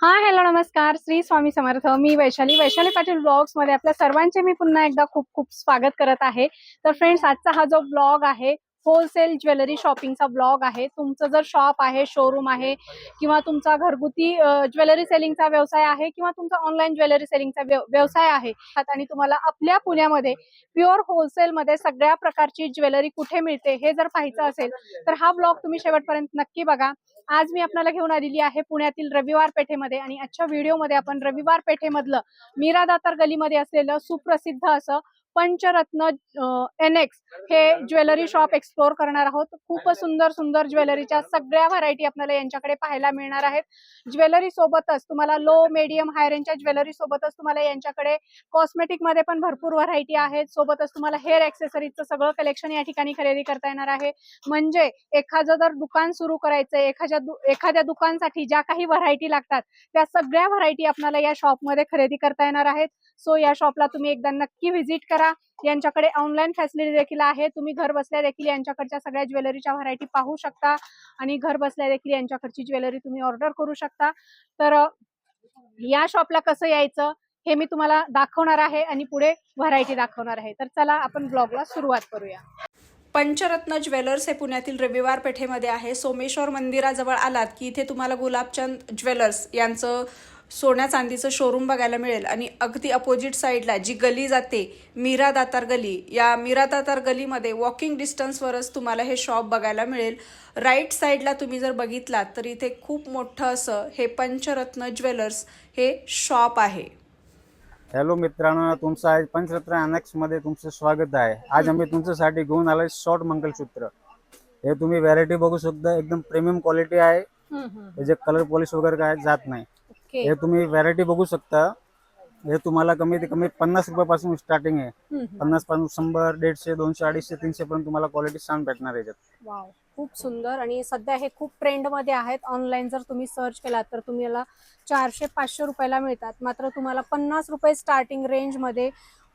हा हॅलो नमस्कार. श्री स्वामी समर्थ. मी वैशाली पाटील ब्लॉग्स मध्ये आपल्या सर्वांचे मी पुन्हा एकदा खूप खूप स्वागत करत आहे. तर फ्रेंड्स, आजचा हा जो ब्लॉग आहे होलसेल ज्वेलरी शॉपिंगचा ब्लॉग आहे. तुमचं जर शॉप आहे, शोरूम आहे किंवा तुमचा घरगुती ज्वेलरी सेलिंगचा व्यवसाय आहे किंवा तुमचा ऑनलाईन ज्वेलरी सेलिंगचा व्यवसाय आहे आणि तुम्हाला आपल्या पुण्यामध्ये प्युअर होलसेल मध्ये सगळ्या प्रकारची ज्वेलरी कुठे मिळते हे जर पाहायचं असेल तर हा ब्लॉग तुम्ही शेवटपर्यंत नक्की बघा. आज मी आपल्याला घेऊन आलेली आहे पुण्यातील रविवार पेठेमध्ये आणि आजच्या व्हिडिओमध्ये आपण रविवार पेठेमधलं मीरा दातार गलीमध्ये असलेलं सुप्रसिद्ध असं पंचरत्न एनएक्स हे ज्वेलरी शॉप एक्सप्लोर करणार आहोत. खूपच सुंदर सुंदर ज्वेलरीच्या सगळ्या व्हरायटी आपल्याला यांच्याकडे पाहायला मिळणार आहेत. ज्वेलरी सोबतच तुम्हाला लो मीडियम हाय रेंजच्या ज्वेलरी सोबतच तुम्हाला यांच्याकडे कॉस्मेटिक मध्ये पण भरपूर व्हरायटी आहेत. सोबतच तुम्हाला हेअर एक्सेसरीजचं सगळं कलेक्शन या ठिकाणी खरेदी करता येणार आहे. म्हणजे एखादं जर दुकान सुरू करायचंय, एखाद्या दुकानसाठी ज्या काही व्हरायटी लागतात त्या सगळ्या व्हरायटी आपल्याला या शॉप मध्ये खरेदी करता येणार आहेत. सो या शॉपला तुम्ही एकदा नक्की व्हिजिट करा. यांच्याकडे ऑनलाईन फॅसिलिटी देखील आहे. तुम्ही घर बसल्या देखील यांच्याकडच्या सगळ्या ज्वेलरीच्या व्हरायटी पाहू शकता आणि घर बसल्या देखील यांच्याकडची ज्वेलरी तुम्ही ऑर्डर करू शकता. तर या शॉपला कसं यायचं हे मी तुम्हाला दाखवणार आहे आणि पुढे व्हरायटी दाखवणार आहे. तर चला आपण ब्लॉगला सुरुवात करूया. पंचरत्न ज्वेलर्स हे पुण्यातील रविवार पेठेमध्ये आहे. सोमेश्वर मंदिराजवळ आलात की इथे तुम्हाला गुलाबचंद ज्वेलर्स यांचं सोन्या चांदीचं शोरूम बघायला मिळेल आणि अगदी अपोजिट साईडला जी गली जाते मीरा दातार गली, या मीरा दातार गलीमध्ये वॉकिंग डिस्टन्सवरच तुम्हाला हे शॉप बघायला मिळेल. राईट साईडला तुम्ही जर बघितलात तर इथे खूप मोठं असं हे पंचरत्न ज्वेलर्स हे शॉप आहे. हॅलो मित्रांनो, तुमचं आज पंचरत्न एनएक्स मध्ये तुमचं स्वागत आहे. आज आम्ही तुमच्यासाठी घेऊन आलोय शॉर्ट मंगलसूत्र. हे तुम्ही व्हरायटी बघू शकता, एकदम प्रीमियम क्वालिटी आहे. याचे कलर पॉलिश वगैरे काय जात नाही. हे तुम्ही व्हरायटी बघू शकता. हे तुम्हाला कमीत कमी 50 रुपयापासून स्टार्टिंग आहे. 50 पासून 100, 150, 200, 250, 300 पर्यंत तुम्हाला क्वालिटी छान भेटणार आहे याच्यात. वाव, खूप सुंदर. आणि सध्या हे खूप ट्रेंड मध्ये आहेत. ऑनलाईन जर तुम्ही सर्च केलात तर तुम्हाला 400-500 रुपयाला मिळतात. मात्र तुम्हाला 50 रुपये स्टार्टिंग रेंज मध्ये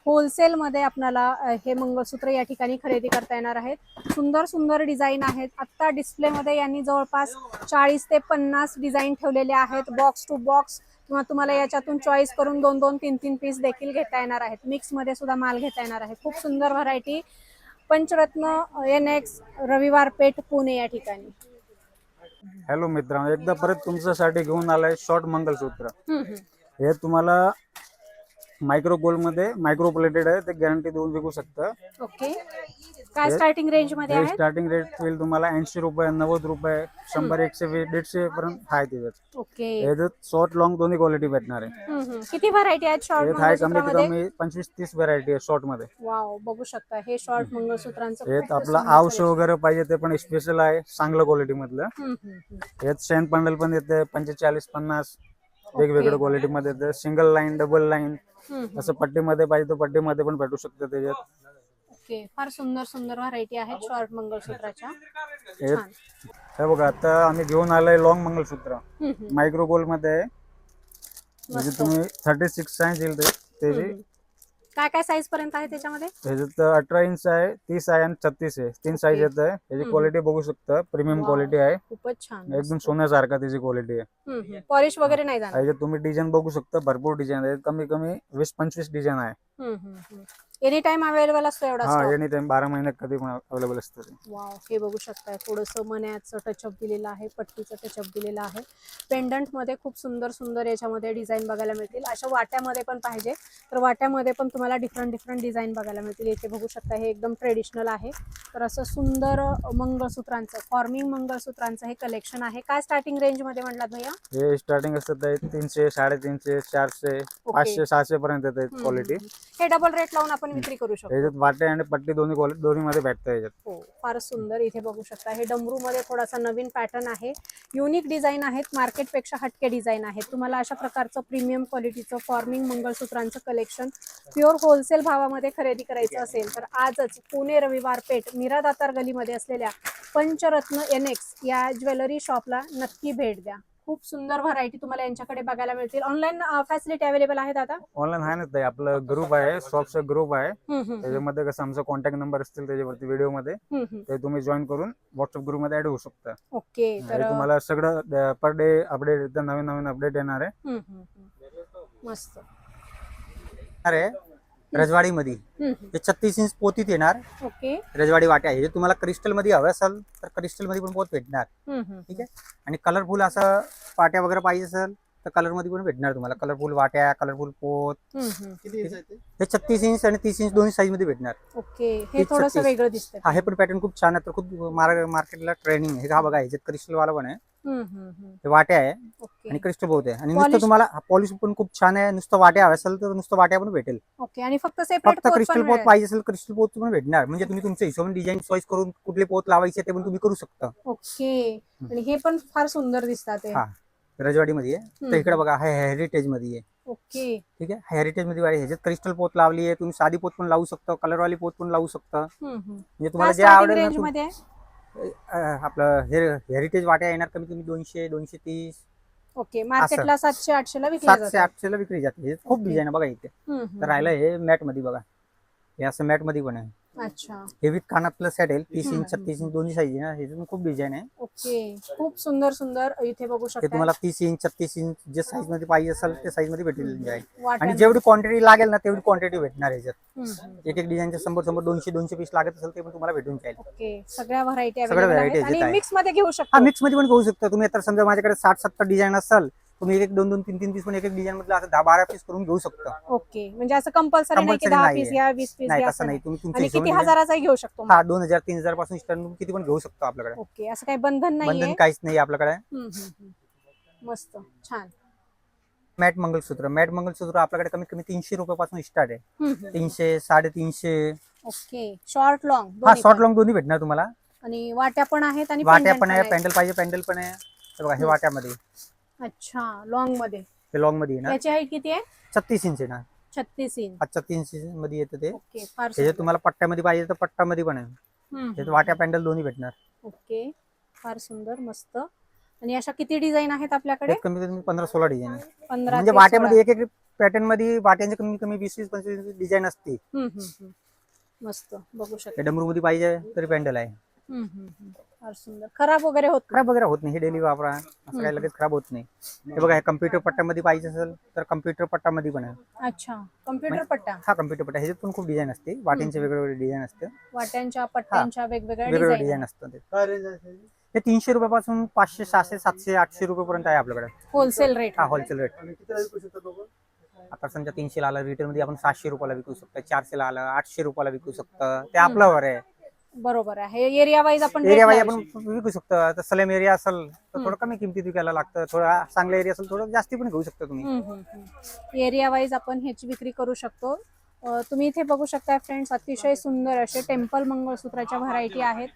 होलसेल मध्ये आपल्याला हे मंगळसूत्र या ठिकाणी खरेदी करता येणार आहेत. सुंदर सुंदर डिझाईन आहेत. आता डिस्प्ले मध्ये यांनी जवळपास 40 ते 50 डिझाईन ठेवलेले आहेत. बॉक्स टू बॉक्स किंवा तुम्हाला याच्यातून चॉईस करून 2-2, 3-3 पीस देखील घेता येणार आहेत. मिक्स मध्ये सुद्धा माल घेता येणार आहे. खूप सुंदर व्हरायटी. पंचरत्न एनएक्स, रविवार पेठ, पुणे या ठिकाणी. हॅलो मित्रांनो, एकदा परत तुमच्यासाठी घेऊन आलाय शॉर्ट मंगलसूत्र. हे तुम्हाला मायक्रो गोल्ड मध्ये मायक्रो प्लेटेड आहे. ते गॅरंटी देऊन विकू शकता. ओके, काय स्टार्टिंग रेंज मध्ये आहे? स्टार्टिंग रेट होईल तुम्हाला 80 रुपये, 90 रुपये, 100, 120, 150 पर्यंत आहे त्याच्यात. ओके. याच्यात शॉर्ट लॉंग दोन्ही क्वालिटी भेटणार आहे. किती व्हरायटी आहेत शॉर्ट आहे कमीत मंगळसूत्रामध्ये? कमी 25-30 व्हरायटी आहे शॉर्ट मध्ये. वाव, बघू शकता हे शॉर्ट मंगळसूत्रांचं यात खूपच आपला सुंदर आवश collection. वगैरे पाहिजे ते पण स्पेशल आहे, चांगलं क्वालिटी मधलं. यात शेन पंडल पण येते 45-50 वेगवेगळ्या क्वालिटी मध्ये येते. सिंगल लाईन, डबल लाईन, असं पट्टीमध्ये पाहिजे तर पट्टीमध्ये पण भेटू शकतं त्याच्यात. ओके, फार सुंदर सुंदर व्हरायटी आहेत शॉर्ट मंगळसूत्राच्या. हे बघा, आता आम्ही घेऊन आलोय लॉंग मंगलसूत्र. मायक्रो गोल्ड मध्ये आहे. म्हणजे तुम्ही 36 साईज येईल त्याची. काय काय साईज पर्यंत आहे त्याच्यामध्ये? ह्याच्यात 18 इंच आहे, 30 आहे आणि 36 आहे. 3 साईज येत आहे. याची क्वालिटी बघू शकता, प्रीमियम क्वालिटी आहे. खूपच छान, एकदम सोन्यासारखा त्याची क्वालिटी आहे. पॉलिश वगैरे नाही जाणार. याच्यात तुम्ही डिझाईन बघू शकता, भरपूर डिझाईन आहे. कमी कमी 20-25 डिझाईन आहे. एनी टाइम अवेलेबल असतो एवढा हा, stock? एनी टाइम 12 महिन्यात कधी पण अवेलेबल असतं ते. वाव, हे बघू शकताय थोडंसं मण्याचं टचअप दिलेलं आहे, पट्टीचं टचअप दिलेलं आहे. पेंडंट मध्ये खूप सुंदर सुंदर याच्यामध्ये डिझाईन बघायला मिळतील. अशा वाट्यामध्ये पण पाहिजे तर वाट्यामध्ये पण तुम्हाला डिफरंट डिझाईन बघायला मिळतील. इथे बघू शकता हे एकदम ट्रेडिशनल आहे. तर असं सुंदर मंगळसूत्रांचं, फॉर्मिंग मंगळसूत्रांचं हे कलेक्शन आहे. काय स्टार्टिंग रेंज मध्ये म्हणलात भैया? हे स्टार्टिंग असतात 300, 350, 400, 500, 600 पर्यंत येतात क्वालिटी. हे डबल रेट लावून आपण विक्री करू शकतो. याच्यात वाटे आणि पट्टी दोन्ही मध्ये भेटतं याच्यात. हो, फार सुंदर. इथे बघू शकता हे डमरू मध्ये थोडासा नवीन पॅटर्न आहे. युनिक डिझाईन आहेत, मार्केटपेक्षा हटके डिझाईन आहेत. तुम्हाला अशा प्रकारचं प्रीमियम क्वालिटीचं फॉर्मिंग मंगळसूत्रांचं कलेक्शन प्युअर होलसेल भावामध्ये खरेदी करायचं असेल तर आजच पुणे रविवार पेठ मीरा दातार गलीमध्ये असलेल्या पंचरत्न एनएक्स या ज्वेलरी शॉपला नक्की भेट द्या. खूप सुंदर व्हरायटी तुम्हाला यांच्याकडे बघायला मिळतील. ऑनलाईन फॅसिलिटी अवेलेबल आहेत आता? ऑनलाईन आहे ना ताई, आपलं ग्रुप आहे, शॉपचा ग्रुप आहे. हम्म. त्याच्यामध्ये कसं आमचा कॉन्टॅक्ट नंबर असतील त्याच्यावरती व्हिडिओ मध्ये, ते तुम्ही जॉईन करून व्हॉट्सअप ग्रुप मध्ये ऍड होऊ शकता. ओके. आणि तर तुम्हाला सगळं पर डे अपडेट एकदम नवीन नवीन अपडेट येणार आहे. मस्त. आहे रजवाडी मध्ये हे 36 इंच पोतीत येणार. ओके. रजवाडी वाटे आहे. तुम्हाला क्रिस्टल मध्ये हवं असेल तर क्रिस्टल मध्ये पण पोत भेटणार. ठीक आहे. आणि कलरफुल असं पाट्या वगैरे पाहिजे असेल तर कलर मध्ये पण भेटणार तुम्हाला. कलरफुल वाट्या, कलरफुल पोत. हे 36 इंच आणि 30 इंच दोन्ही साईज मध्ये भेटणार. ओके. हे थोडंसं 36. वेगळं दिसतंय. हा, हे पण पॅटर्न खूप छान आहे. तर खूप मार्केटला ट्रेनिंग आहे. हा बघा, ह्याच्यात क्रिस्टल वाला पण आहे. हे वाट्या आहे आणि क्रिस्टल पोत आहे. आणि नुसतं Polish- तुम्हाला पॉलिश पण खूप छान आहे. नुसतं वाट्या हव्या असेल तर नुसतं वाट्या पण भेटेल. ओके. आणि फक्त सेपरेट फक्त क्रिस्टल पोत पाहिजे असेल क्रिस्टल पोत पण भेटणार. म्हणजे तुम्ही तुमच्या हिशोबाने डिझाईन चॉईस करून कुठले पोत लावायचे ते पण तुम्ही करू शकता. ओके. आणि हे पण फार सुंदर दिसतात. हा, रजवाडी मध्ये आहे. तर इकडे बघा, हा हेरिटेज मध्ये आहे. ओके. ठीक आहे. हेरिटेज मध्ये आहे. ह्याच्यात क्रिस्टल पोत लावली आहे. तुम्ही साधी पोत पण लावू शकता, कलरवाली पोत पण लावू शकता. म्हणजे तुम्हाला जे आवडेल रेंज ना. मध्ये आपलं हेरिटेज वाट्या येणार कमी कमी 200 230 ओके. मार्केटला 700-800 ला विकल्या 700 जातात. 800 ला विक्री जाते. हे खूप डिझाईन आहे बघा इथे. तर राहिलं हे मॅट मध्ये बघा. हे असं मॅट मध्ये पण आहे. अच्छा. हे विथ कानातलं सेट आहे. 30 इंच 36 इंच दोन्ही साईज आहे ना. ह्याच्यातून खूप डिझाईन आहे. ओके. खूप सुंदर सुंदर इथे बघू हे शकता. तुम्हाला 30 इंच 36 इंच जे साईज मध्ये पाहिजे असेल ते साईज मध्ये भेटेल डिझाईन. आणि वाट्या. जेवढी क्वांटिटी लागेल ना तेवढी क्वांटिटी भेटणार ह्याच्यात. एक एक डिझाईनचे 100 200 पीस लागत असेल ते पण तुम्हाला भेटून जाईल. ओके. सगळ्या व्हरायटी सगळ्या अवेलेबल variety आहेत आणि आहेत. मिक्स मध्ये घेऊ हा, शकतो. मिक्स मध्ये पण घेऊ शकता तुम्ही. आता समजा माझ्याकडे 60-70 डिझाईन असेल, तुम्ही एक 2-2 3-3 पीस पण एक एक डिझाईन मधलं असं 10-12 पीस करून घेऊ शकता. ओके. म्हणजे असं कंपल्सरी नाही की Compulsory 10 नाहीये. पीस या 20 पीस नाही, या तसं असं नाही. नाही. तुम्ही तुमच्या आणि किती हिशोबाने हजाराचाही घेऊ शकतो. हा, 2000-3000 पासून स्टार्ट किती पण घेऊ शकतो आपल्याकडे. ओके. असं काही बंधन नाहीये. बंधन काहीच नाही आपल्याकडे. मस्त. छान. मॅट मंगलसूत्र आपल्याकडे कमीत कमी 300 रुपयापासून स्टार्ट आहे. 300 350. ओके. शॉर्ट लॉंग हा, दोन्ही शॉर्ट पण. लॉंग दोन्ही भेटणार तुम्हाला. आणि वाट्या पण आहेत आणि वाट्या pendant पण आहे, आहेत. पॅन्डल पाहिजे पॅन्डल पण आहे. हे बघा, हे वाट्यामध्ये अच्छा. लॉंग मध्ये. हे लॉंग मध्ये येणार. याची हाईट किती आहे? 36 इंच येणार. 36 इंच. 36 इंच मध्ये येतं ते. ओके. फार त्याच्यात तुम्हाला पट्ट्यामध्ये पाहिजे तर पट्ट्यामध्ये पण आहे. त्याच्यात वाट्या पॅन्डल दोन्ही भेटणार. ओके. फार सुंदर. मस्त. आणि अशा किती डिझाईन आहेत आपल्याकडे? त्यात कमी कमी 15-16 डिझाईन आहे. 15 म्हणजे ते वाट्यामध्ये एक एक पॅटर्न मध्ये वाट्यांचे कमी कमी 20-25 डिझाईन असते. 16. मस्त. बघू शकता. डमरू मध्ये पाहिजे तरी पॅन्डल आहे. फार सुंदर. खराब वगैरे होत नाही. खराब वगैरे होत नाही. हे डेली वापरा, असं काही लगेच खराब होत नाही. हे बघा, हे कम्प्युटर पट्ट्यामध्ये पाहिजे असेल तर कम्प्युटर पट्टामध्ये पण आहे. अच्छा. कम्प्युटर पट्टा. हा, कम्प्युटर पट्टा. ह्याच्यात पण खूप डिझाईन असते. वाट्यांचे वेगवेगळे डिझाईन असते. वाट्यांच्या पट्ट्यांच्या वेगवेगळ्या वेगवेगळे डिझाईन. डिझाईन असतात. हे 300 रुपयापासून 500 600 700 800 रुपयापर्यंत आहे आपल्याकडे. Wholesale rate. हा, होलसेल रेट. आता समजा 300 ला आलं, रिटेल मध्ये आपण 700 रुपयाला विकू शकतो. 400 ला आलं, 800 रुपयाला विकू शकतो. ते आपल्यावर आहे. बरोबर आहे. एरिया वाईज आपण एरिया rate वाईज लावू आपण विकू शकतो. आता सलेम एरिया असेल तर थोडं कमी किमतीत विकायला लागतं. थोडा चांगला एरिया असेल थोडं जास्ती पण घेऊ शकता तुम्ही. एरिया वाईज आपण ह्याची विक्री करू शकतो. तुम्ही इथे बघू शकता फ्रेंड्स, अतिशय सुंदर असे टेम्पल मंगळसूत्राच्या व्हरायटी आहेत.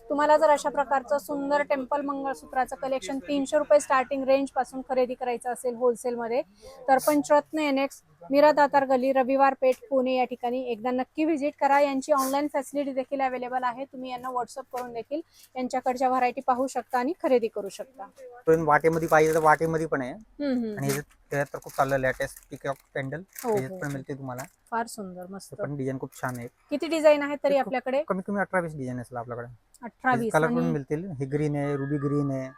तुम्हाला जर अशा प्रकारचं सुंदर टेम्पल मंगळसूत्राचं कलेक्शन 300 रुपये स्टार्टिंग रेंज पासून खरेदी करायचं असेल होलसेलमध्ये, तर पंचरत्न एनेक्स, मीरा दातार गली, रविवार पेठ, पुणे या ठिकाणी एकदा नक्की व्हिजिट करा. यांची ऑनलाईन फॅसिलिटी देखील अवेलेबल आहे. तुम्ही यांना व्हॉट्सअप करून देखील यांच्याकडच्या व्हरायटी पाहू शकता आणि खरेदी करू शकता. पण वाटेमध्ये पाहिजे तर वाटेमध्ये पण आहे. हम्म. आणि त्यात तर खूप चाललं लेटेस्ट पिकअप पॅन्डल हो, त्याच्यात पण मिळते तुम्हाला. फार सुंदर. मस्त. पण डिझाईन खूप छान आहे. किती डिझाईन आहेत तरी खूप- आपल्याकडे? कमीत कमी 18-20 डिझाईन असेल आपल्याकडे. 18-20. कलर पण मिळतील. हे ग्रीन आहे, रुबी ग्रीन आहे.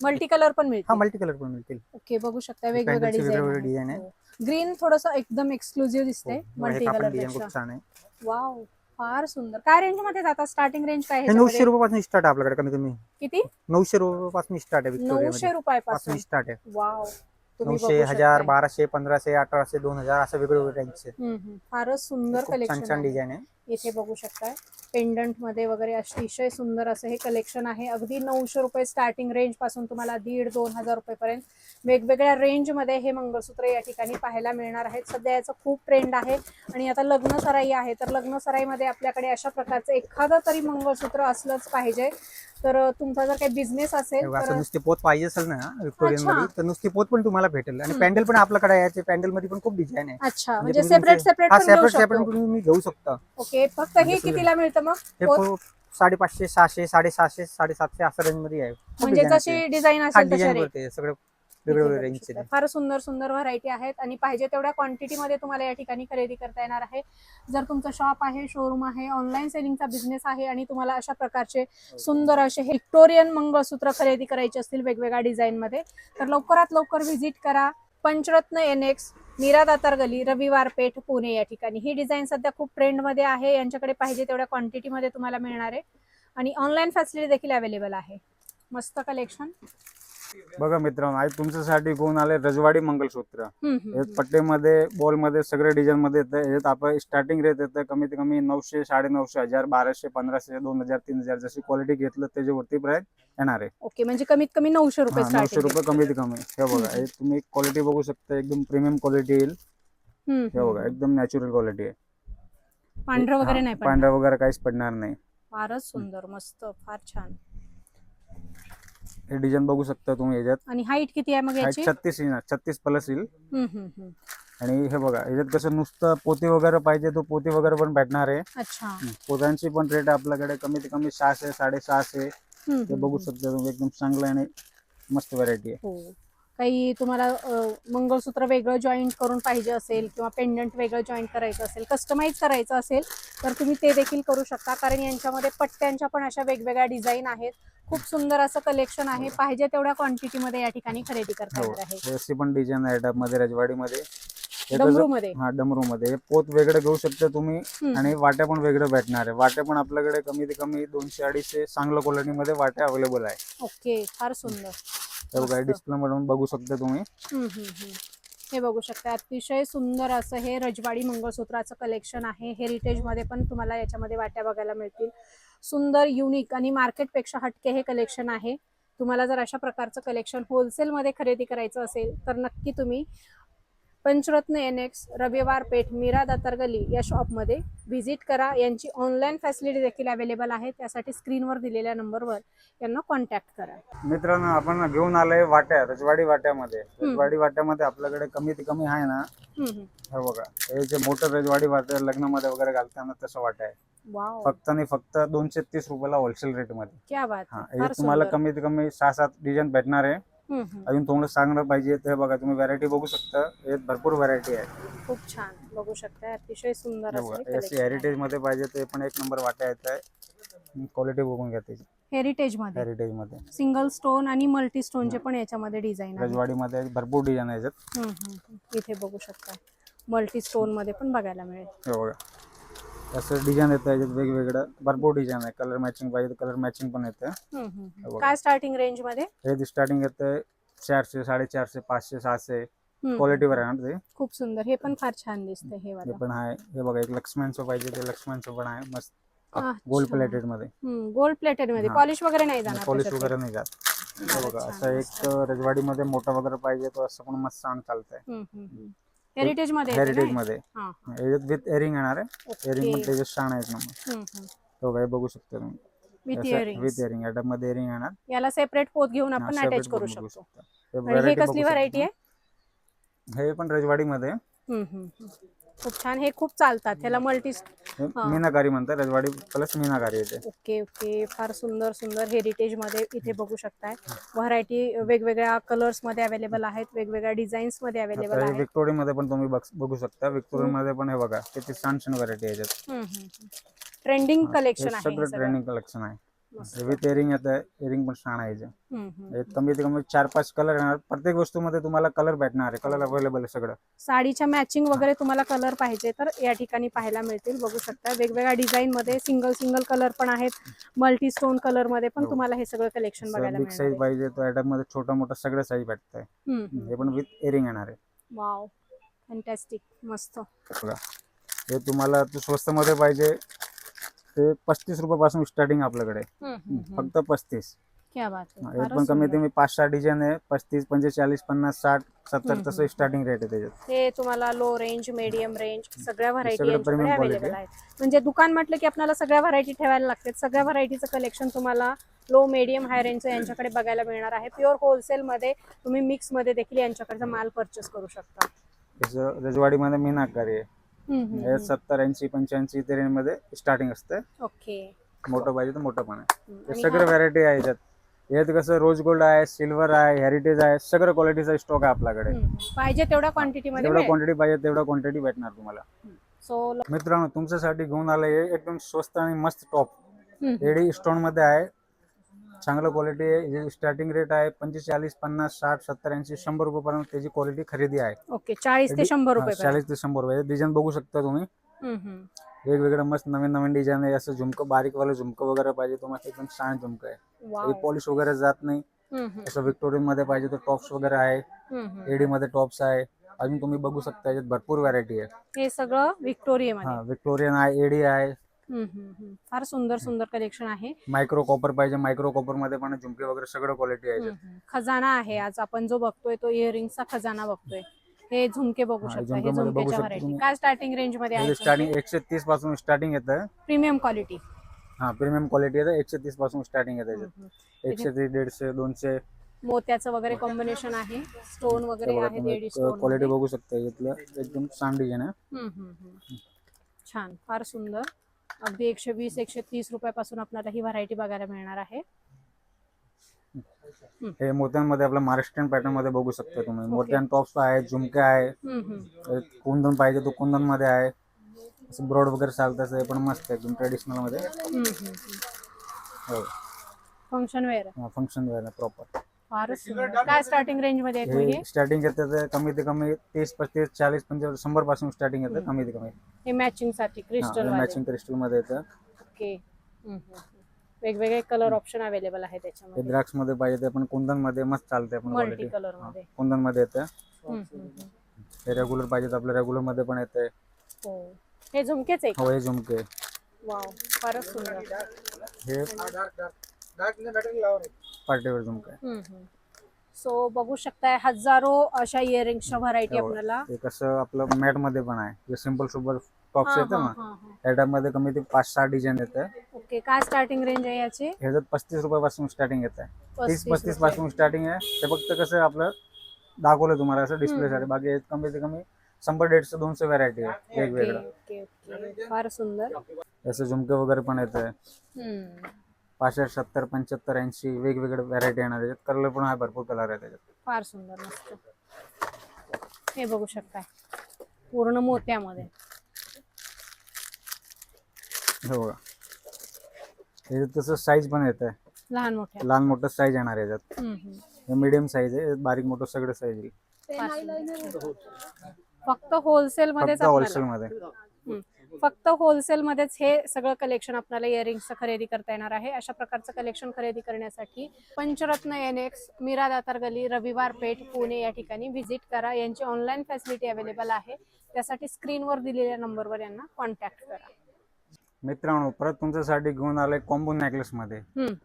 मल्टी कलर पण हा, मिळते. मल्टी कलर पण मिळतील. ओके. बघू शकता वेगवेगळ्या पॅन्डलचे वेगवेगळे डिझाईन. डिझाईन आहे. ग्रीन थोडस एकदम एक्सक्लुझिव्ह दिसते हो, मल्टी हे कलर कापड डिझाईन पेक्षा. खूप छान आहे. वाव. फार सुंदर. काय रेंज मध्ये जातात? स्टार्टिंग रेंज काय आहे हे 900 ह्याच्यामध्ये? रुपयापासून स्टार्ट आहे आपल्याकडे. कमीत कमी किती? 900 रुपयापासून स्टार्ट आहे. 900 रुपयापासून पासून स्टार्ट आहे. वाव. तुम्ही 900 बघू 1000 शकताय. 1200 1500 1800 2000 असं वेगवेगळे रेंजचे फारच सुंदर खूप छान कलेक्शन छान आहे. डिझाईन आहे. इथे बघू शकताय पेंडंट मध्ये वगैरे अतिशय सुंदर असं हे कलेक्शन आहे. अगदी 900 रुपये स्टार्टिंग रेंज पासून तुम्हाला 1500-2000 रुपयेपर्यंत वेगवेगळ्या रेंज मध्ये हे मंगळसूत्र या ठिकाणी पाहायला मिळणार आहेत. सध्या याचं खूप ट्रेंड आहे आणि आता लग्न सराई आहे, तर लग्न सराईमध्ये आपल्याकडे अशा प्रकारचं एखादं तरी मंगळसूत्र असलंच पाहिजे. तर तुमचा जर काही बिझनेस असेल तेव्हा तर असं नुसते पोत पाहिजे असेल ना विक्टोरियन अच्छा. मध्ये, तर नुसती पोत पण तुम्हाला भेटेल. आणि पॅन्डल पण आपल्याकडे आहे. पॅन्डल मध्ये पण खूप डिझाईन आहे. अच्छा, म्हणजे म्हणजे सेपरेट हा, पण घेऊ सेपरेट शकतो. तुम्ही घेऊ शकता. ओके. फक्त हे कितीला मिळतं मग? हे पोत? 550, 600, 650, 750 असं रेंज मध्ये आहे. खूप म्हणजे design जशी आहे. डिझाईन हा असेल तशा डिझाईन rate. वरती आहे, सगळं इथे वेगवेगळ्या बघू रेंजचे. शकता. फार सुंदर सुंदर व्हरायटी आहेत आणि पाहिजे तेवढ्या क्वांटिटी मध्ये तुम्हाला या ठिकाणी खरेदी करता येणार आहे. जर तुमचं शॉप आहे, शोरूम आहे, ऑनलाईन सेलिंगचा बिझनेस आहे आणि तुम्हाला अशा प्रकारचे सुंदर असे व्हिक्टोरियन मंगळसूत्र खरेदी करायचे असतील वेगवेगळ्या डिझाईन मध्ये, तर लवकरात लवकर व्हिजिट करा पंचरत्न NX, मीरा दातार गली, रविवार पेठ, पुणे या ठिकाणी. ही डिझाईन सध्या खूप ट्रेंड मध्ये आहे. यांच्याकडे पाहिजे तेवढ्या क्वांटिटी मध्ये तुम्हाला मिळणार आहे आणि ऑनलाईन फॅसिलिटी देखील अवेलेबल आहे. मस्त कलेक्शन. बघा मित्रांनो, आज तुमच्यासाठी घेऊन आले रजवाडी मंगलसूत्र. हम्म. यात पट्टेमध्ये, बॉलमध्ये सगळे डिझाईन मध्ये येतं. यात आपण स्टार्टिंग रेट येतं कमीत कमी 900, 950, 1000, 1200, 1500, 2000, 3000 जशी क्वालिटी घेतलं त्याच्यावरती प्राइस येणार आहे. ओके, म्हणजे कमीत कमी 900 रुपये 900 स्टार्टिंग. रुपये कमीत कमी. हे बघा, हे तुम्ही क्वालिटी बघू शकता, एकदम प्रीमियम क्वालिटी येईल. हे बघा, एकदम नॅचरल क्वालिटी आहे. पांढरं वगैरे नाही पडणार. पांढरा वगैरे काहीच पडणार नाही. फारच सुंदर, मस्त, फार छान. हे डिझाईन बघू शकता तुम्ही याच्यात. आणि हाईट किती आहे मग याची? 36 येणार, 36 प्लस येईल. हम्म. आणि हे बघा, याच्यात कसं नुसतं पोती वगैरे पाहिजे तो पोती वगैरे पण भेटणार आहे. अच्छा. पोत्यांची पण रेट आपल्याकडे कमीत कमी 600, 650. ते बघू शकता तुम्ही, एकदम चांगलं आणि मस्त व्हरायटी आहे. हो. काही तुम्हाला मंगळसूत्र वेगळं जॉईंट करून पाहिजे असेल किंवा पेंडंट वेगळं जॉईंट करायचं असेल, कस्टमाइज करायचं असेल तर तुम्ही ते देखील करू शकता, कारण यांच्यामध्ये पट्ट्यांच्या पण अशा वेगवेगळ्या डिझाईन आहेत. खूप सुंदर असं कलेक्शन आहे. पाहिजे तेवढ्या क्वांटिटी मध्ये या ठिकाणी खरेदी करता येणार आहे. अशी पण डिझाईन आहे मध्ये रजवाडीमध्ये. डमरू मध्ये. हा, डमरू मध्ये. हे पोत वेगळं घेऊ शकता तुम्ही आणि वाट्या पण वेगळं भेटणार आहे. वाट्या पण आपल्याकडे कमीत कमी 200-250 चांगल्या क्वालिटी मध्ये वाट्या अवेलेबल आहे. ओके, फार सुंदर. हे बघा, डिस्प्ले मधून बघू शकता तुम्ही. हे बघू शकता, अतिशय सुंदर असं हे रजवाडी मंगळसूत्राचं कलेक्शन आहे. हेरिटेज मध्ये पण तुम्हाला याच्यामध्ये वाट्या बघायला मिळतील. सुंदर, युनिक आणि मार्केटपेक्षा हटके हे कलेक्शन आहे. तुम्हाला जर अशा प्रकारचं कलेक्शन होलसेल मध्ये खरेदी करायचं असेल तर नक्की तुम्ही पंचरत्न NX, रविवार पेठ, मीरा दातार गली या शॉपमध्ये व्हिजिट करा. यांची ऑनलाईन फॅसिलिटी देखील अवेलेबल आहे. त्यासाठी स्क्रीनवर दिलेल्या नंबरवर यांना कॉन्टॅक्ट करा. मित्रांनो, आपण घेऊन आलोय वाट्या, रजवाडी वाट्यामध्ये. रजवाडी वाट्यामध्ये आपल्याकडे कमीत कमी आहे ना, हे बघा, हे जे मोठं रजवाडी वाट्या लग्नामध्ये वगैरे घालताना तसं वाट्या आहे. वाव, फक्त आणि फक्त 230 रुपयाला होलसेल रेट मध्ये. क्या बात हा, आहे. हे फार तुम्हाला सुंदर. कमीत कमी 6-7 डिझाईन भेटणार आहे. अजून तुम्हाला सांगणं पाहिजे तर बघा, तुम्ही व्हरायटी बघू शकता. यात भरपूर व्हरायटी आहे. खूप छान, बघू शकता, अतिशय सुंदर असं हे अशी collection आहे. हेरिटेज मध्ये पाहिजे ते पण 1 नंबर वाट्या येत आहे. क्वालिटी बघून घ्या त्याची. हेरिटेज मध्ये हेरिटेज मध्ये सिंगल स्टोन आणि मल्टी स्टोनचे पण याच्यामध्ये डिझाईन आहे. रजवाडी मध्ये भरपूर डिझाईन आहे याच्यात. इथे बघू शकता, मल्टी स्टोन मध्ये पण बघायला मिळेल. हे बघा, असं डिझाईन येतं याच्यात वेगवेगळं. भरपूर डिझाइन आहे. कलर मॅचिंग पाहिजे कलर मॅचिंग पण येतं. काय स्टार्टिंग रेंज मध्ये? हे स्टार्टिंग येतं 400, 450, 500, 600 क्वालिटीवर आहे ना ते. खूप सुंदर. हे पण फार छान दिसतंय. हे हे वाला पण आहे. हे बघा, एक लक्ष्मणचं पाहिजे ते लक्ष्मणचं पण आहे. मस्त गोल्ड प्लेटेड मध्ये. गोल्ड प्लेटेड मध्ये. हा. पॉलिश वगैरे नाही जाणार पॉलिश त्याच्यात? वगैरे नाही जात. हे बघा, छान, असं मस्त. एक रजवाडी मध्ये मोठा वगैरे पाहिजे तो असं पण मस्त छान चालतंय. हेरिटेज मध्ये येते हेरिटेज ना? मध्ये. हा. याच्यात विथ इयरिंग येणार आहे. ओके. इयरिंग पण त्याच्यात छान आहे एक नंबर. तो काय बघू शकता तुम्ही. With with earrings. इयरिंग मध्ये इयरिंग येणार. याला सेपरेट पोत घेऊन आपण separate अटॅच करू पण बघू शकतो. शकता. हे आणि हे variety कसली बघू व्हरायटी शकता. आहे? हे पण रजवाडी मध्ये. खूप छान. हे खूप चालतात. ह्याला मल्टी. मीनाकारी म्हणतात. रजवाडी प्लस मीनाकारी येते. ओके ओके, फार सुंदर सुंदर हेरिटेज मध्ये इथे बघू शकताय. व्हरायटी वेगवेगळ्या कलर्स मध्ये अवेलेबल आहेत, वेगवेगळ्या डिझाईन्स मध्ये अवेलेबल आहेत. विक्टोरिया मध्ये पण तुम्ही बघू शकता. विक्टोरिया मध्ये पण हे बघा किती छान छान व्हरायटी आहे याच्यात. ट्रेंडिंग कलेक्शन आहे सगळं हे सगळं. ट्रेंडिंग कलेक्शन आहे. मस्त. विथ इयरिंग येतं. इयरिंग पण छान आहे याचं. यात कमीत कमी 4-5 कलर येणार. प्रत्येक वस्तूमध्ये तुम्हाला कलर भेटणार आहे. कलर अवेलेबल आहे सगळं. साडीच्या मॅचिंग वगैरे तुम्हाला कलर पाहिजे तर या ठिकाणी पाहायला मिळतील. बघू शकता वेगवेगळ्या डिझाईन मध्ये सिंगल कलर पण आहेत. मल्टी स्टोन कलर मध्ये पण तुम्हाला हे सगळं कलेक्शन बघायला बिग साईज मिळणार. पाहिजे तो आयटम मध्ये छोटा मोठा सगळं साईज भेटतंय. हे पण विथ इयरिंग येणार आहे. वाव, फॅन्टॅस्टिक, मस्त. बघा, हे तुम्हाला स्वस्त मध्ये पाहिजे ते 35 रुपयापासून स्टार्टिंग आपल्याकडे. फक्त 35. क्या बात आहे. हे फारच पण कमीत सुंदर. कमी 5-6 डिझाईन आहे. 35, 45, 50, 60, 70 तसं स्टार्टिंग रेट आहे त्याच्यात. हे तुम्हाला लो रेंज, मीडियम रेंज सगळ्या व्हरायटी सगळं यांच्याकडे premium quality अवेलेबल आहेत. म्हणजे दुकान म्हटलं की आपल्याला सगळ्या व्हरायटी ठेवायला लागतात. सगळ्या व्हरायटीचं कलेक्शन तुम्हाला लो, मीडियम, हाय रेंजचं यांच्याकडे बघायला मिळणार आहे. प्युअर होलसेल मध्ये तुम्ही मिक्स मध्ये देखील यांच्याकडचा माल परचेस करू शकता. त्याचं रजवाडीमध्ये मीनाकारी आहे. हे 70, 80, 85 इथे रेंज मध्ये स्टार्टिंग असते. ओके. मोठं पाहिजे तर मोठं पण आहे. हे आणि सगळं व्हरायटी आहे याच्यात. यात कसं रोज गोल्ड आहे, सिल्वर आहे, हेरिटेज आहे, सगळं क्वालिटीचा स्टॉक आहे आपल्याकडे. पाहिजे तेवढ्या क्वांटिटी मध्ये जेवढा क्वांटिटी पाहिजे तेवढा क्वांटिटी भेटणार तुम्हाला. सो मित्रांनो तुमच्यासाठी घेऊन आलंय एकदम स्वस्त आणि मस्त टॉप एडी स्टोन मध्ये आहे. चांगलं क्वालिटी आहे. स्टार्टिंग रेट आहे 45, 50, 60, 70, 80, 100 रुपयापर्यंत त्याची क्वालिटी खरेदी आहे. ओके 40 ते 100 रुपये 40 ते 100 रुपये. डिझाईन बघू शकता तुम्ही, वेगवेगळं मस्त नवीन नवीन डिझाईन आहे. असं झुमकं बारीक वाला झुमकं वगैरे पाहिजे तुम्हाला एकदम छान झुमकं आहे. पॉलिश वगैरे जात नाही. असं विक्टोरियन मध्ये पाहिजे तर टॉप्स वगैरे आहे. एडी मध्ये टॉप्स आहे. अजून तुम्ही बघू शकता याच्यात भरपूर व्हरायटी आहे. हे सगळं व्हिक्टोरिया मध्ये. विक्टोरियन आहे, एडी आहे. फार सुंदर सुंदर कलेक्शन आहे. मायक्रो कॉपर पाहिजे, मायक्रो कॉपर मध्ये पण झुमके वगैरे सगळं क्वालिटी आहे. खजाना आहे. आज आपण जो बघतोय तो इयरिंगचा खजाना बघतोय. हे झुमके बघू शकता. हे झुमक्याच्या व्हरायटी काय स्टार्टिंग रेंज मध्ये आहे? स्टार्टिंग 130 पासून स्टार्टिंग येतं. Premium quality. प्रीमियम क्वालिटी आहे. 130 पासून स्टार्टिंग येतं याच्यात. 130, 150, 200 मोत्याचं वगैरे कॉम्बिनेशन आहे. स्टोन वगैरे आहे. एडी स्टोन क्वालिटी बघू शकता. यातलं एकदम छान डिझाईन आहे. छान, फार सुंदर. अगदी 120, 130 रुपयापासून आपल्याला ही व्हरायटी बघायला मिळणार आहे. हे मोत्यांमध्ये आपल्या महाराष्ट्रीयन पॅटर्न मध्ये बघू शकता तुम्ही. मोत्यान टॉप्स आहे, झुमके आहे. कुंदन पाहिजे तो कुंदन मध्ये आहे. असं ब्रॉड वगैरे चालतं. हे पण मस्त आहे एकदम ट्रेडिशनल मध्ये. Function wear. Function wear proper. फारच सुंदर. काय स्टार्टिंग रेंज मध्ये आहे? हे स्टार्टिंग येतं कमी ते कमी 30, 35, 40, 50, 100 पासून स्टार्टिंग येतं कमी ते कमी. हे मॅचिंग साठी क्रिस्टल मॅचिंग क्रिस्टल मध्ये येतं. ओके. वेगवेगळे कलर ऑप्शन अवेलेबल आहे हे त्याच्यामध्ये. द्राक्ष मध्ये पाहिजे ते पण कुंदन मध्ये मस्त चालते. पण मल्टी क्वालिटी कलर मध्ये. कुंदन मध्ये येतं. हे रेग्युलर पाहिजे तर आपल्या रेग्युलर मध्ये पण येते. हो, हे झुमकेच आहे. हो, हे झुमके. वाव, फारच सुंदर. हे पार्टीवर झुमके. सो बघू शकताय हजारो अशा इयरिंग्सच्या व्हरायटी आपल्याला. हे कसं आपलं मॅट मध्ये पण आहे. जे सिंपल सुपर टॉप्स येतं ना त्या टाइप मध्ये कमी ते 5-6 डिझाईन येतं. ओके, काय स्टार्टिंग रेंज आहे याची? ह्याच्यात 35 रुपयापासून स्टार्टिंग येत आहे. 30-35 पासून स्टार्टिंग आहे. ते फक्त कसं आपलं दाखवलं तुम्हाला असं डिस्प्ले साठी. बाकी कमी ते कमी 100-150, 200 व्हरायटी आहे वेगवेगळं. ओके, फार सुंदर. असं झुमके वगैरे पण येतं. 65, 70, 75, 80 वेगवेगळे व्हरायटी येणार त्याच्यात. कलर पण आहे, भरपूर कलर आहे त्याच्यात. फार सुंदर, मस्त. हे बघू शकताय पूर्ण मोत्यामध्ये. हो बघा. हे तसं साईज पण येत आहे. लहान मोठं साईज येणार याच्यात. हे मीडियम साईज आहे. बारीक मोठं सगळं साईज आहे. फक्त होलसेल मध्ये. होलसेल मध्ये. फक्त होलसेल मध्येच हे सगळं कलेक्शन आपल्याला इयरिंग्सचं खरेदी करता येणार आहे. अशा प्रकारचं कलेक्शन खरेदी करण्यासाठी पंचरत्न एनएक्स, मीरा दातार गली, रविवार पेठ, पुणे या ठिकाणी व्हिजिट करा. यांची ऑनलाईन फॅसिलिटी अवेलेबल आहे. त्यासाठी स्क्रीनवर दिलेल्या नंबरवर यांना कॉन्टॅक्ट करा. मित्रांनो परत तुमच्यासाठी घेऊन आलोय कॉम्बो नेकलेस मध्ये.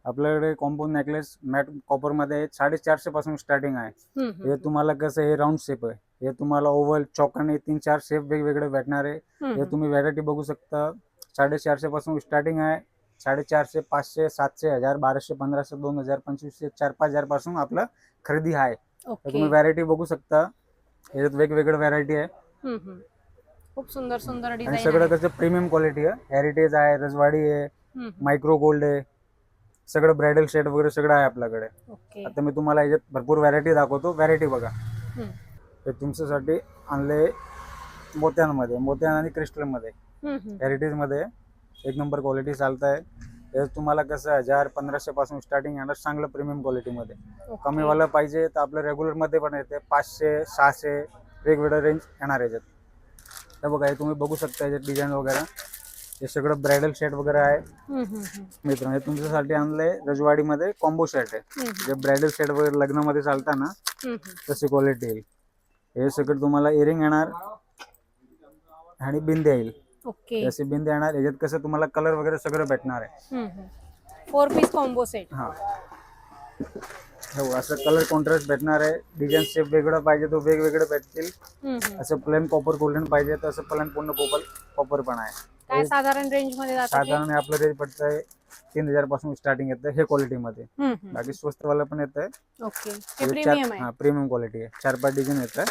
आपल्याकडे कॉम्बो नेकलेस मॅट कॉपर मध्ये 450 पासून स्टार्टिंग आहे. हे तुम्हाला कसं हे राऊंड शेप आहे. हे तुम्हाला ओव्हल, चौकाने 3-4 शेप वेगवेगळे भेटणार आहे. हे तुम्ही व्हरायटी बघू शकता. 450 पासून स्टार्टिंग आहे. 450, 500, 700, 1000, 1200, 1500, 2000, 2500, 4-5 पासून आपलं खरेदी आहे. तुम्ही व्हरायटी बघू शकता. याच्यात वेगवेगळे व्हरायटी आहे. खूप सुंदर सुंदर आणि डिझाईन. सगळं कसं प्रीमियम क्वालिटी आहे. हेरिटेज आहे, रजवाडी आहे, मायक्रो गोल्ड आहे. सगळं ब्रायडल सेट वगैरे सगळं आहे आपल्याकडे. आता मी तुम्हाला याच्यात भरपूर व्हरायटी दाखवतो. व्हरायटी बघा. हे तुमच्यासाठी आणले मोत्यांमध्ये, मोत्यान आणि क्रिस्टल मध्ये, हेरिटेज मध्ये. एक नंबर क्वालिटी चालत आहे. हे तुम्हाला कसं 1000-1500 पासून स्टार्टिंग येणार चांगलं प्रीमियम क्वालिटी मध्ये. कमी वाला पाहिजे तर आपलं रेग्युलर मध्ये पण येते. 500, 600 वेगवेगळं रेंज येणार याच्यात. हे बघा, हे तुम्ही बघू शकता याच्यात डिझाईन वगैरे. हे सगळं ब्रायडल सेट वगैरे आहे. मित्रांनो हे तुमच्यासाठी आणलंय रजवाडी मध्ये कॉम्बो सेट आहे. जे ब्रायडल सेट वगैरे लग्नामध्ये चालतात ना तशी क्वालिटी येईल. हे सगळं तुम्हाला इयरिंग येणार आणि बिंदी येईल. असे बिंदी येणार. याच्यात कसं तुम्हाला कलर वगैरे सगळं भेटणार आहे. 4 पीस कॉम्बो सेट. हो, असं कलर कॉन्ट्रास्ट भेटणार आहे. डिझाईन शेप वेगळं पाहिजे तो वेगवेगळे भेटतील. असं प्लेन कॉपर गोल्डन पाहिजे तर असं प्लेन पूर्ण कॉपर पण आहे. काय साधारण रेंज मध्ये जातं? साधारण आपलं रेंज पडतंय 3000 पासून स्टार्टिंग येतं हे क्वालिटी मध्ये. बाकी स्वस्त वाला पण येतंय. ओके, हे प्रीमियम आहे. प्रीमियम क्वालिटी आहे. 4-5 डिझाईन येतं.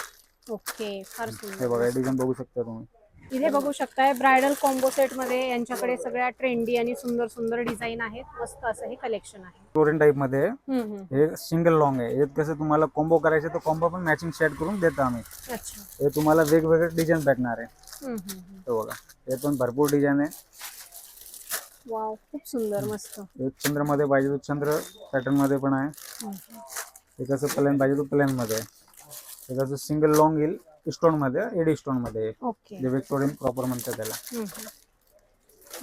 ओके, फार सुंदर. हे बघा, डिझाईन बघू शकता तुम्ही. इथे बघू शकताय ब्रायडल कॉम्बो सेट मध्ये यांच्याकडे सगळ्या ट्रेंडी आणि सुंदर सुंदर डिझाईन आहेत. मस्त असं हे कलेक्शन आहे. फ्लोरल टाईप मध्ये आहे. हम्म, हम्म. हे सिंगल लॉंग आहे. यात कसं तुम्हाला कॉम्बो करायचं तर कॉम्बो पण मॅचिंग सेट करून देतो आम्ही. अच्छा. हे तुम्हाला वेगवेगळे डिझाईन भेटणार आहे. हम्म, हम्म, हम्म. हे बघा, हे पण भरपूर डिझाईन आहे. वाव, खूप सुंदर, मस्त. एक चंद्र मध्ये पाहिजे तो चंद्र पॅटर्न मध्ये पण आहे. हम्म. हे कसं प्लेन पाहिजे तो प्लेन मध्ये आहे. हे कसं सिंगल लॉंग येईल स्टोन मध्ये, एडी स्टोन मध्ये आहे. ओके. जे विक्टोरियन प्रॉपर म्हणतात त्याला. हम्म,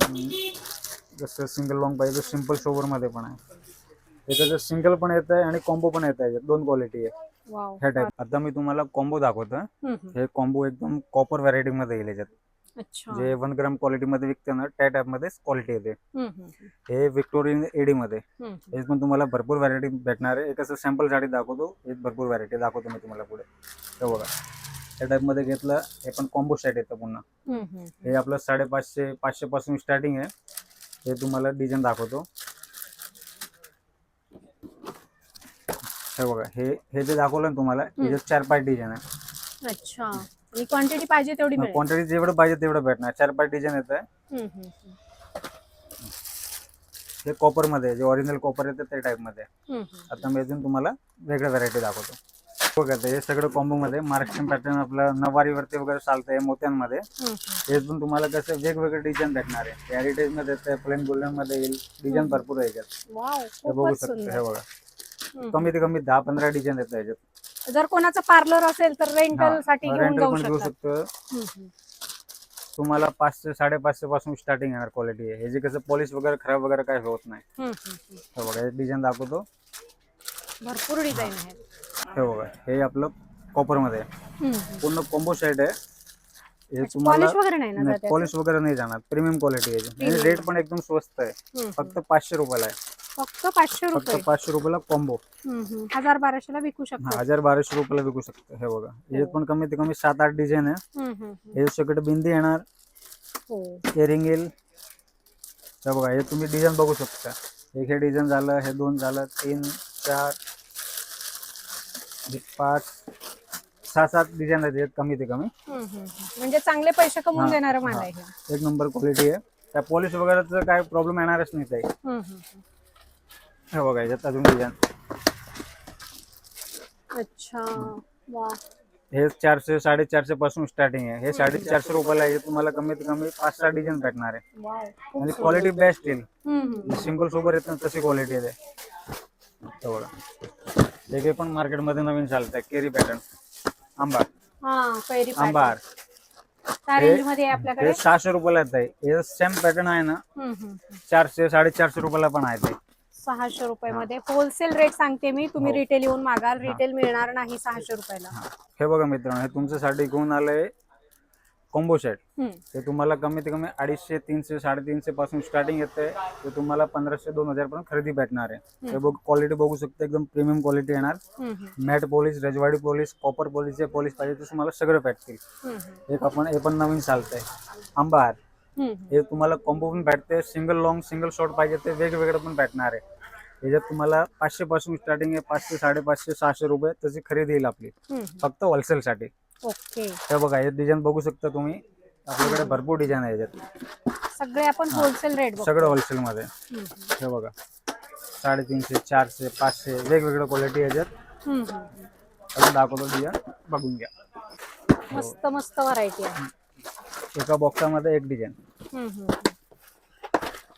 हम्म. जसं सिंगल लॉंग पाहिजे सिंपल शोवर मध्ये पण आहे. हे कसं सिंगल पण येत आहे आणि कॉम्बो पण येत आहे. दोन क्वालिटी आहे वाव. ह्या टाईप. आता मी तुम्हाला कॉम्बो दाखवतो. हम्म, हम्म. हे कॉम्बो एकदम कॉपर व्हरायटी मध्ये येईल. याच्यात अच्छा. जे 1 ग्राम क्वालिटी मध्ये विकते ना त्या टाईप मध्ये क्वालिटी येते. हम्म, हम्म, हम्म. हे विक्टोरियन एडी मध्ये. हम्म. हे पण तुम्हाला भरपूर व्हरायटी भेटणार आहे. एक असं सॅम्पल साठी दाखवतो. एक भरपूर व्हरायटी दाखवतो मी तुम्हाला पुढे. हे बघा, त्या टाईप मध्ये घेतलं. हे पण कॉम्बो सेट येतं पुन्हा. हम्म, हम्म. हे आपलं 550 500 पासून स्टार्टिंग आहे. हे तुम्हाला डिझाईन दाखवतो. हे बघा, हे जे दाखवलं ना तुम्हाला, याच्यात 4-5 डिझाईन आहे. अच्छा. आणि क्वांटिटी पाहिजे तेवढी मिळेल. क्वांटिटी जेवढं पाहिजे तेवढं भेटणार. 4-5 डिझाईन येत आहे. हम्म, हम्म, हम्म. हे कॉपर मध्ये, जे ओरिजिनल कॉपर येतं त्या टाईप मध्ये. हम्म, हम्म. आता मी अजून तुम्हाला वेगळ्या व्हरायटी दाखवतो. बघा, हे सगळं कॉम्बो मध्ये महाराष्ट्रीयन पॅटर्न आपलं नवारीवरती वगैरे चालतंय मोत्यांमध्ये. हम्म, हम्म. हे पण तुम्हाला कसं वेगवेगळे डिझाईन भेटणार आहे. हेरिटेज मध्ये येतं, प्लेन गोल्डन मध्ये येईल. डिझाईन भरपूर आहे याच्यात. वाव, हे बघू खूपच शकता. हे सुंदर. बघा, हम्म. कमीत कमी 10-15 डिझाईन येतात याच्यात. जर कोणाचं पार्लर असेल तर रेंटल साठी घेऊन रेंटल जाऊ पण घेऊ शकतात. शकतो. हम्म, हम्म. तुम्हाला 500-550 पासून स्टार्टिंग येणार क्वालिटी आहे. हे जे कसं पॉलिश वगैरे खराब वगैरे काय होत नाही. हम्म, हम्म, हम्म. हे बघा, हे डिझाईन दाखवतो. भरपूर डिझाईन आहेत. हे बघा, हे आपलं कॉपर मध्ये आहे. हम्म, हम्म. पूर्ण कॉम्बो सेट आहे. हे तुम्हाला पॉलिश वगैरे नाही ना जात पॉलिश वगैरे नाही जाणार. प्रीमियम क्वालिटी आहे. आणि रेट पण एकदम स्वस्त आहे. याचं? फक्त 500 रुपयाला आहे. फक्त 500 फक्त रुपये. 500 रुपयाला कॉम्बो. 1000-1200 ला विकू शकतो. 1000-1200 रुपयाला विकू शकतो. हे बघा, याच्यात पण कमीत कमी 7-8 डिझाईन आहे. हम्म, हम्म, हम्म. हे सगळं बिंदी येणार, हो. इयरिंग येईल. हे बघा, हे तुम्ही डिझाईन बघू शकता. एक हे डिझाईन झालं, हे 2 झालं, 3, 4, 5, 6-7 डिझाईन आहेत कमी ते कमी. हम्म, हम्म, हम्म. म्हणजे चांगले पैसे कमवून देणार माल आहे हे. एक नंबर क्वालिटी आहे. त्या पॉलिश वगैरेचं काय प्रॉब्लेम येणारच नाही काही. हम्म, हम्म, हम्म. हे बघा, याच्यात अजून डिझाईन. अच्छा. वा. हे 400-450 पासून स्टार्टिंग आहे. हे 450 रुपयाला आहे. तुम्हाला कमीत कमी 5-6 डिझाईन भेटणार आहे. वाव, खूप आणि सुंदर. क्वालिटी बेस्ट येईल. हम्म, हम्म. सिंगल सोबत येत ना तशी क्वालिटी आहे. हे बघा, हे पण मार्केटमध्ये नवीन चालत आहे. केरी पॅटर्न, आंबार. हा, कैरी आंबार. त्या रेंज मध्ये आहे आपल्याकडे. हे 600 रुपयाला येत आहे. हे सेम पॅटर्न आहे ना, हम्म, हम्म, हम्म. 400-450 रुपयाला पण आहे ते. 600 रुपये मध्ये होलसेल रेट सांगते मी. तुम्ही हो. रिटेल येऊन मागाल, रिटेल मिळणार नाही 600 रुपयाला. हे बघा मित्रांनो, हे तुमच्यासाठी घेऊन आलंय कॉम्बो सेट. हम्म. ते तुम्हाला कमीत कमी 250, 300, 350 पासून स्टार्टिंग येते. ते तुम्हाला 1500-2000 पर्यंत खरेदी भेटणार आहे. हे बघ, क्वालिटी बघू शकता. एकदम प्रीमियम क्वालिटी येणार. Hmm, hmm. मॅट पॉलिश, रजवाडी पॉलिश, कॉपर पॉलिश, जे पॉलिश पाहिजे ते तुम्हाला सगळं भेटतील. हम्म, हम्म. हे पण नवीन चालतंय आंबार. हम्म, हम्म. हे तुम्हाला कॉम्बो पण भेटते. सिंगल लॉंग, सिंगल शॉर्ट पाहिजे ते वेगवेगळं पण भेटणार आहे. याच्यात तुम्हाला 500 पासून स्टार्टिंग आहे. 500-550-600 रुपये त्याची खरेदी येईल आपली. हम्म. फक्त होलसेल साठी. ओके. हे बघा, हे डिझाईन बघू शकता तुम्ही. आपल्याकडे भरपूर डिझाईन आहे याच्यात. सगळे आपण होलसेल रेट बघतो. सगळं होलसेल मध्ये. हम्म, हे बघा, 350, 400, 500 वेगवेगळ्या क्वालिटी याच्यात. हम्म, हम्म. अजून दाखवतो डिझाईन, बघून घ्या. मस्त मस्त व्हरायटी आहे. एका बॉक्सामध्ये एक डिझाईन. हम्म, हम्म.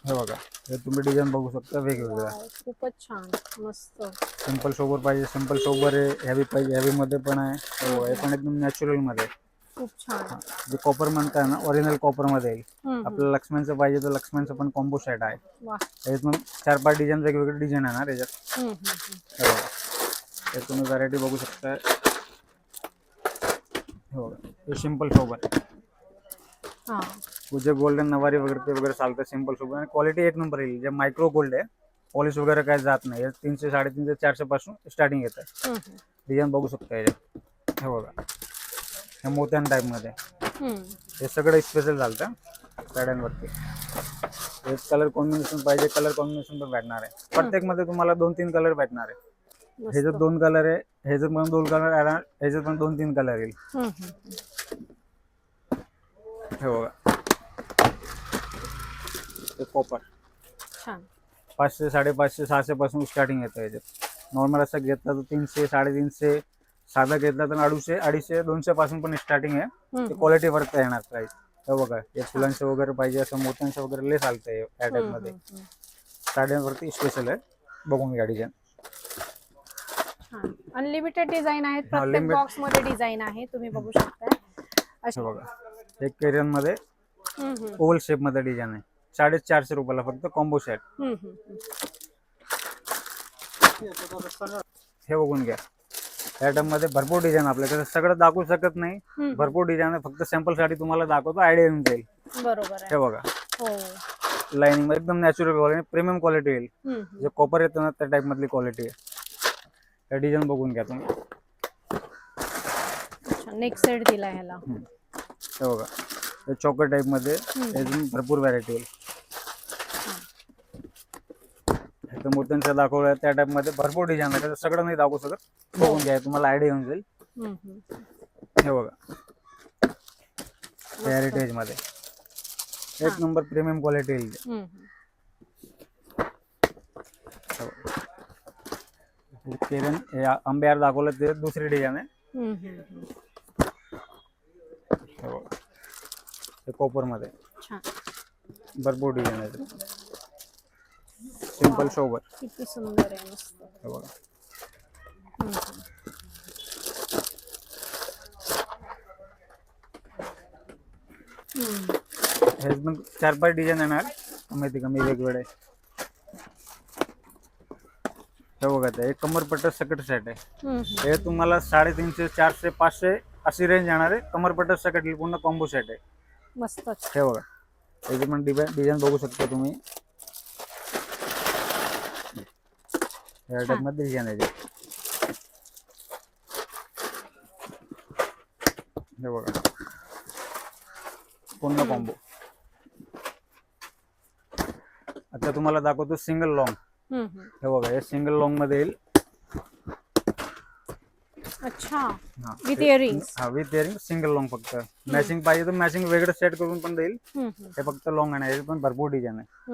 हे बघा, हे तुम्ही डिझाईन बघू शकता वेगवेगळ्या. वाव, खूपच छान, मस्त. सिंपल सोबर पाहिजे सिंपल सोबर आहे. हेवी पाहिजे हेवी मध्ये पण आहे. हे बघा, हे पण एकदम नॅचरल मध्ये आहे. खूप छान. जे कॉपर म्हणताय ना, ओरिजिनल कॉपर मध्ये येईल. हम्म, आपल्याला लक्ष्मणचं पाहिजे तर लक्ष्मणचं पण कॉम्बो सेट आहे. वा. याच्यात मग 4-5 डिझाईन वेगवेगळे डिझाईन येणार याच्यात. हम्म, हम्म, हम्म. हे बघा, हे तुम्ही व्हरायटी बघू शकता. हे बघा, हे सिंपल सोबर. हा. जे गोल्डन नवारी वगैरे ते वगैरे चालतं सिंपल सोबर. आणि क्वालिटी एक नंबर येईल. जे मायक्रो गोल्ड आहे, पॉलिश वगैरे काय जात नाही. 300, 350, 400 पासून स्टार्टिंग येत आहे. हम्म, हम्म. डिझाईन बघू शकता याच्यात. हे बघा, हे मोत्यान टाईप मध्ये. हम्म. हे सगळं स्पेशल चालतं साड्यांवरती. हे कलर कॉम्बिनेशन पाहिजे कलर कॉम्बिनेशन पण भेटणार आहे. प्रत्येक मध्ये तुम्हाला 2-3 कलर भेटणार आहे. मस्त. ह्याच्यात 2 कलर आहे. ह्याच्यात पण 2 कलर येणार. ह्याच्यात पण 2-3 कलर येईल. हम्म, हम्म, हम्म. हे बघा हे कॉपर छान. 500 550 600 पासून स्टार्टिंग येतं याच्यात. नॉर्मल असं घेतला तर 300 350, साधा घेतला तर 250 250 200 पासून पण स्टार्टिंग आहे. हम्म, ते क्वालिटी वरती येणार प्राइस. हे बघा हे फुलांचं वगैरे पाहिजे असं मोत्यांचं वगैरे लय चालतंय या टाइप मध्ये. साड्यांवरती स्पेशल आहे, बघून घ्या डिझाईन. अनलिमिटेड डिझाईन आहेत, प्रत्येक limit- बॉक्स मध्ये डिझाईन आहे, तुम्ही बघू शकता. हे बघा एक केरियन मध्ये हम्म, ओव्हल शेप मध्ये डिझाईन आहे. 450 रुपयाला फक्त कॉम्बो सेट. हम्म, हम्म. हे बघून घ्या. या टाइप मध्ये भरपूर डिझाईन आपल्याकडे, सगळं दाखवू शकत नाही. हम्म. भरपूर डिझाईन आहे, फक्त सॅम्पल साठी तुम्हाला दाखवतो, आयडिया येऊन जाईल. बरोबर आहे. हे बघा हो. लाइनिंग एकदम नॅचरल क्वालिटी, प्रीमियम क्वालिटी येईल. हम्म, हम्म. जे कॉपर येतं ना त्या टाइप मधली क्वालिटी आहे. त्या डिझाईन बघून घ्या तुम्ही. अच्छा, नेक सेट दिला ह्याला. हे बघा हे चॉकलेट टाइप मध्ये अजून भरपूर व्हरायटी येईल. इथं मोत्यांचं दाखवलं त्या टाइप मध्ये भरपूर डिझाईन आहे, त्याचं सगळं नाही दाखवू शकत. बघून घ्या तुम्हाला आयडिया येऊन जाईल. हम्म, हम्म. हे बघा हेरिटेज मध्ये एक नंबर प्रीमियम क्वालिटी येईल. हम्म, हम्म. केरन हे आंब्यावर दाखवलं ते दुसरी डिझाईन आहे. हम्म, हम्म, हम्म. हे बघा हे कॉपर मध्ये छान. भरपूर डिझाईन आहे. Simple sober. किती सुंदर आहे, मस्त. हे बघा हम्म, हम्म. हम्म. हे पण 4-5 डिझाईन येणार कमी वेगवेगळे. हे बघा ते एक कमरपट्टा सकट सेट आहे. हम्म, हे तुम्हाला 350 400 500 अशी रेंज येणार आहे. कमरपट्टा सकट पूर्ण कॉम्बो सेट आहे. मस्तच. हे बघा याची पण डिझाईन बघू शकता तुम्ही. या टाइप मध्ये डिझाईन आहे. हे बघा पूर्ण कॉम्बो. आता तुम्हाला दाखवतो सिंगल लॉंग. हम्म, हम्म. हे बघा हे सिंगल लॉंग मध्ये येईल. अच्छा, हा, विथ हे- इयरिंग्स. हा विथ इयरिंग सिंगल लॉंग फक्त. मॅचिंग पाहिजे तर मॅचिंग वेगळं सेट करून पण देईल. हम्म, हम्म. हे फक्त लॉंग आहे, पण भरपूर डिझाईन आहे.